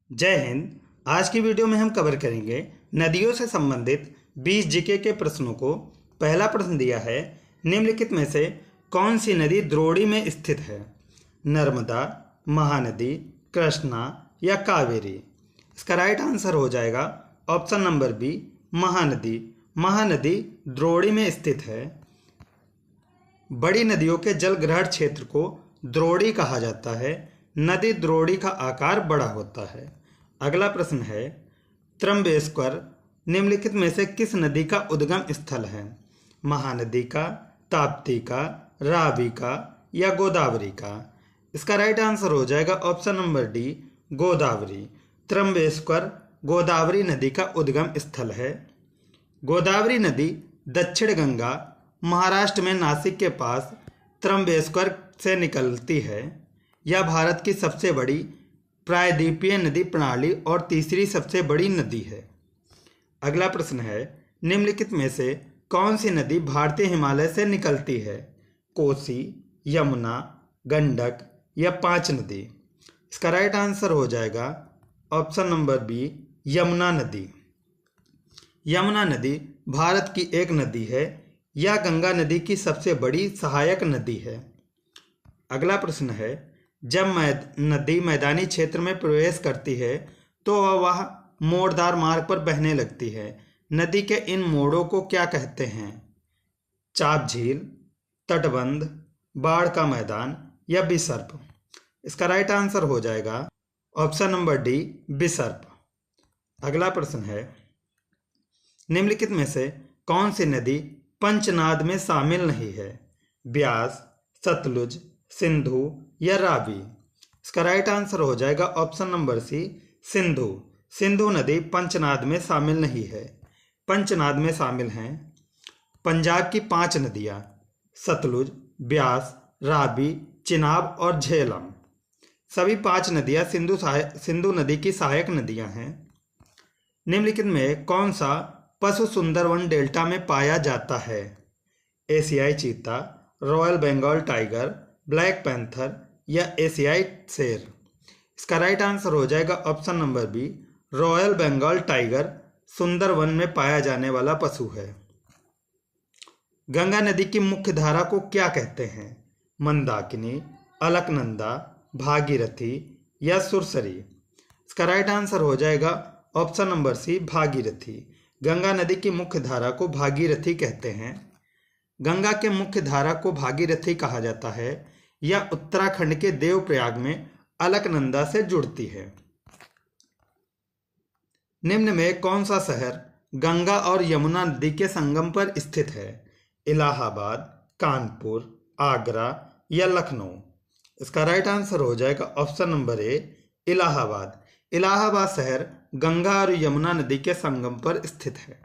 जय हिंद। आज की वीडियो में हम कवर करेंगे नदियों से संबंधित 20 जीके के प्रश्नों को। पहला प्रश्न दिया है, निम्नलिखित में से कौन सी नदी द्रोणी में स्थित है? नर्मदा, महानदी, कृष्णा या कावेरी? इसका राइट आंसर हो जाएगा option number B, Mahanadi. Mahanadi द्रोणी में स्थित है। बड़ी नदियों के जल ग्रहण क्षेत्र को द्रोणी कहा जाता है। नदी द्रोणी का आकार बड़ा होता है। अगला प्रश्न है, त्र्यंबकेश्वर निम्नलिखित में से किस नदी का उद्गम स्थल है? महानदी का, ताप्ती का, रावी का या गोदावरी का? इसका राइट आंसर हो जाएगा option number D, Godavari. Trimbakeshwar Godavari नदी का उद्गम स्थल है। गोदावरी नदी दक्षिण गंगा महाराष्ट्र में नासिक के पास त्र्यंबकेश्वर से निकलती है। यह भारत की सबसे बड़ी प्रायद्वीपीय नदी प्रणाली और तीसरी सबसे बड़ी नदी है। अगला प्रश्न है, निम्नलिखित में से कौन सी नदी भारतीय हिमालय से निकलती है? कोसी, यमुना, गंडक या पांच नदी? इसका राइट आंसर हो जाएगा ऑप्शन नंबर बी, यमुना नदी। यमुना नदी भारत की एक नदी है। यह गंगा नदी की सबसे बड़ी सहायक नदी है। अगला प्रश्न है, जब नदी मैदानी क्षेत्र में प्रवेश करती है तो वह मोड़दार मार्ग पर बहने लगती है। नदी के इन मोड़ों को क्या कहते हैं? चाप झील, तटबंध, बाढ़ का मैदान या विसर्प? इसका राइट आंसर हो जाएगा ऑप्शन नंबर डी, विसर्प। अगला प्रश्न है, निम्नलिखित में से कौन सी नदी पंचनाद में शामिल नहीं है? ब्यास, सतलुज, सिंधु या रावी? इसका राइट आंसर हो जाएगा option number C, Sindhu. Sindhu नदी पंचनाद में शामिल नहीं है। पंचनाद में शामिल हैं पंजाब की पांच नदियां, सतलुज, ब्यास, रावी, चिनाब और झेलम। सभी पांच नदियां सिंधु नदी की सहायक नदियां हैं। निम्नलिखित में कौन सा पशु सुंदरवन डेल्टा में पाया जाता है? एशियाई चीता, royal Bengal tiger, black panther या एशियाई शेर? इसका राइट आंसर हो जाएगा option number B, royal Bengal tiger Sundarban में पाया जाने वाला पशु है। गंगा नदी की मुख्य धारा को क्या कहते हैं? मंदाकिनी, अलकनंदा, भागीरथी या सुरसरी? इसका राइट आंसर हो जाएगा option number C, Bhagirathi. Ganga नदी की मुख्य धारा को भागीरथी कहते हैं। गंगा के मुख्य धारा को भागीरथी कहा जाता है। यह उत्तराखंड के देवप्रयाग में अलकनंदा से जुड़ती है। निम्न में कौन सा शहर गंगा और यमुना नदी के संगम पर स्थित है? इलाहाबाद, कानपुर, आगरा या लखनऊ? इसका राइट आंसर हो जाएगा option number A, Allahabad. Allahabad शहर गंगा और यमुना नदी के संगम पर स्थित है।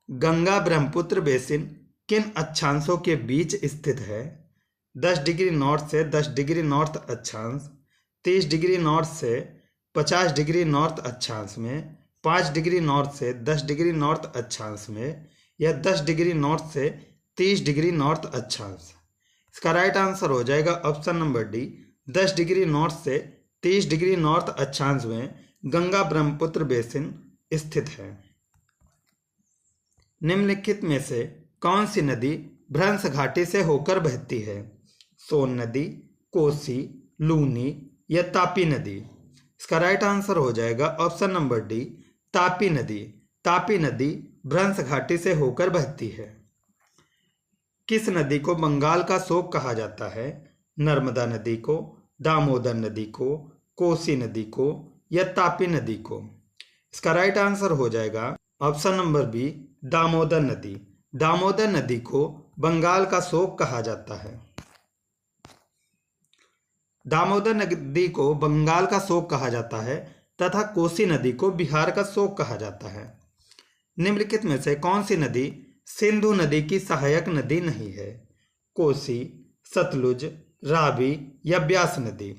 गंगा ब्रह्मपुत्र बेसिन किन अक्षांशों के बीच स्थित है? 10 डिग्री नॉर्थ से 10 डिग्री नॉर्थ अक्षांश, 30 डिग्री नॉर्थ से 50 डिग्री नॉर्थ अक्षांश में, 5 डिग्री नॉर्थ से 10 डिग्री नॉर्थ अक्षांश में या 10 डिग्री नॉर्थ से 30 डिग्री नॉर्थ अक्षांश? इसका राइट आंसर हो जाएगा option number D, 10 degree north से 30 डिग्री नॉर्थ अक्षांश में गंगा ब्रह्मपुत्र बेसिन स्थित है। निम्नलिखित में से कौन सी नदी भ्रंश घाटी से होकर बहती है? सोन नदी, कोसी, लूनी या तापी नदी? इसका राइट आंसर हो जाएगा ऑप्शन नंबर डी, तापी नदी। तापी नदी भ्रंश घाटी से होकर बहती है। किस नदी को बंगाल का शोक कहा जाता है? नर्मदा नदी को, दामोदर नदी को, कोसी नदी को या तापी नदी को? इसका राइट आंसर हो जाएगा ऑप्शन नंबर बी, दामोदर नदी। दामोदर नदी को बंगाल का शोक कहा जाता है। दामोदर नदी को बंगाल का शोक कहा जाता है तथा कोसी नदी को बिहार का शोक कहा जाता है। निम्नलिखित में से कौन सी नदी सिंधु नदी की सहायक नदी नहीं है? कोसी, सतलुज, रावी या ब्यास नदी?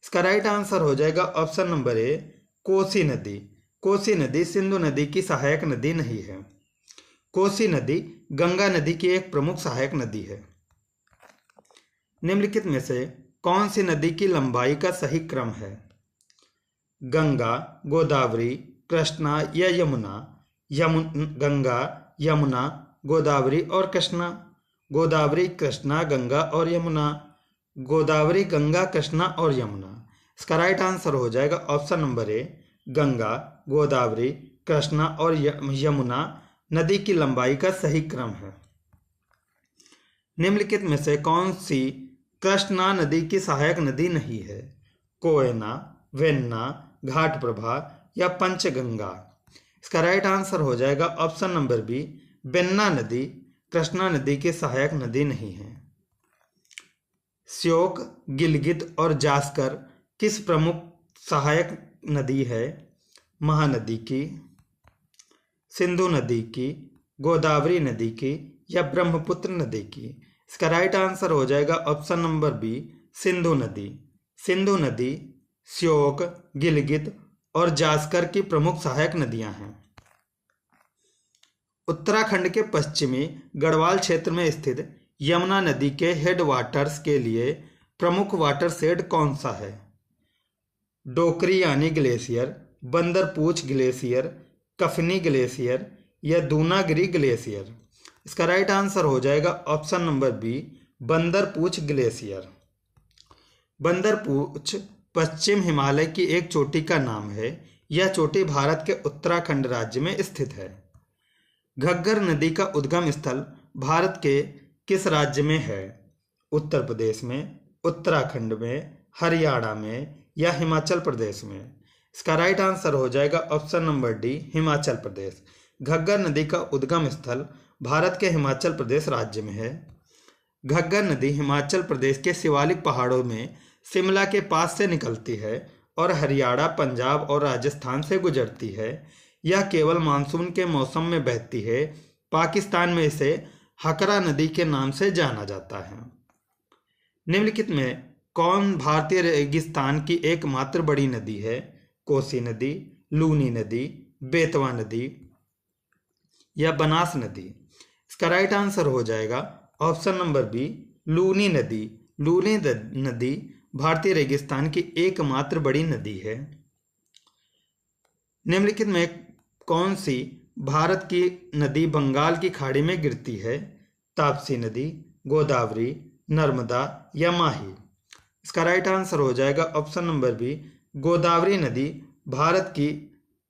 इसका राइट आंसर हो जाएगा ऑप्शन नंबर ए, कोसी नदी। कोसी नदी सिंधु नदी की सहायक नदी नहीं है। कोसी नदी गंगा नदी की एक प्रमुख सहायक नदी है। निम्नलिखित में से कौन सी नदी की लंबाई का सही क्रम है? गंगा, गोदावरी, कृष्णा या यमुना? गंगा, यमुना, गोदावरी और कृष्णा। गोदावरी, कृष्णा, गंगा और यमुना। गोदावरी, गंगा, कृष्णा और यमुना। इसका राइट आंसर हो जाएगा option number A, Ganga, Godavari, Krishna और यमुना नदी की लंबाई का सही क्रम है। निम्नलिखित में से कौन सी कृष्णा नदी की सहायक नदी नहीं है? कोयना, वेन्ना, घाटप्रभा या पंचगंगा? इसका राइट आंसर हो जाएगा ऑप्शन नंबर बी, बेन्ना नदी कृष्णा नदी की सहायक नदी नहीं है। श्योक, गिलगित और जास्कर किस प्रमुख सहायक नदी है? महानदी की, सिंधु नदी की, गोदावरी नदी की या ब्रह्मपुत्र नदी की? इसका राइट आंसर हो जाएगा ऑप्शन नंबर बी, सिंधु नदी। सिंधु नदी श्योक, गिलगित और जास्कर की प्रमुख सहायक नदियां हैं। उत्तराखंड के पश्चिमी गढ़वाल क्षेत्र में स्थित यमुना नदी के हेड वाटर्स के लिए प्रमुख वाटरशेड कौन सा है? Dokri glacier, Bandarpunch glacier, Kafni glacier या दूनागिरी ग्लेशियर? इसका राइट आंसर हो जाएगा option number B, Bandarpunch glacier. Bandarpunch पश्चिम हिमालय की एक चोटी का नाम है। यह चोटी भारत के उत्तराखंड राज्य में स्थित है। घग्गर नदी का उद्गम स्थल भारत के किस राज्य में है? उत्तर प्रदेश में, उत्तराखंड में, हरियाणा में या हिमाचल प्रदेश में? इसका राइट आंसर हो जाएगा option number D, Himachal Pradesh. Ghaggar नदी का उद्गम स्थल भारत के हिमाचल प्रदेश राज्य में है। घग्गर नदी हिमाचल प्रदेश के शिवालिक पहाड़ों में शिमला के पास से निकलती है और हरियाणा, पंजाब और राजस्थान से गुजरती है। यह केवल मानसून के मौसम में बहती है। पाकिस्तान में इसे हकरा नदी के नाम से जाना जाता है। निम्नलिखित में कौन भारतीय रेगिस्तान की एकमात्र बड़ी नदी है? कोसी नदी, लूनी नदी, बेतवा नदी या बनास नदी? इसका राइट आंसर हो जाएगा ऑप्शन नंबर बी, लूनी नदी। लूनी नदी भारतीय रेगिस्तान की एकमात्र बड़ी नदी है। निम्नलिखित में कौन सी भारत की नदी बंगाल की खाड़ी में गिरती है? ताप्ती नदी, गोदावरी, नर्मदा या माही? इसका राइट आंसर हो जाएगा ऑप्शन नंबर बी, गोदावरी नदी भारत की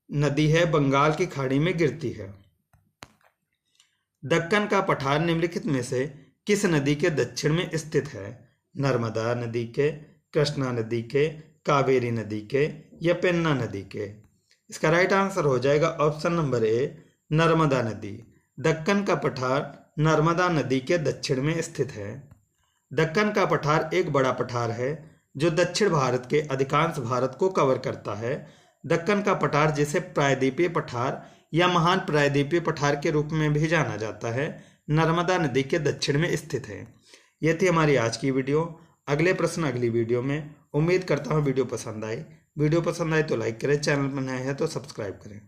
नदी है, बंगाल की खाड़ी में गिरती है। दक्कन का पठार निम्नलिखित में से किस नदी के दक्षिण में स्थित है? नर्मदा नदी के, कृष्णा नदी के, कावेरी नदी के या पेन्ना नदी के? इसका राइट आंसर हो जाएगा ऑप्शन नंबर ए, नर्मदा नदी। दक्कन का पठार नर्मदा नदी के दक्षिण में स्थित है। दक्कन का पठार एक बड़ा पठार है जो दक्षिण भारत के अधिकांश भारत को कवर करता है। दक्कन का पठार, जिसे प्रायद्वीपीय पठार या महान प्रायद्वीपीय पठार के रूप में भी जाना जाता है, नर्मदा नदी के दक्षिण में स्थित है। यह थी हमारी आज की वीडियो। अगले प्रश्न अगली वीडियो में। उम्मीद करता हूँ वीडियो पसंद आई। वीडियो पसंद आए तो लाइक करें, चैनल पर नए हैं तो सब्सक्राइब करें।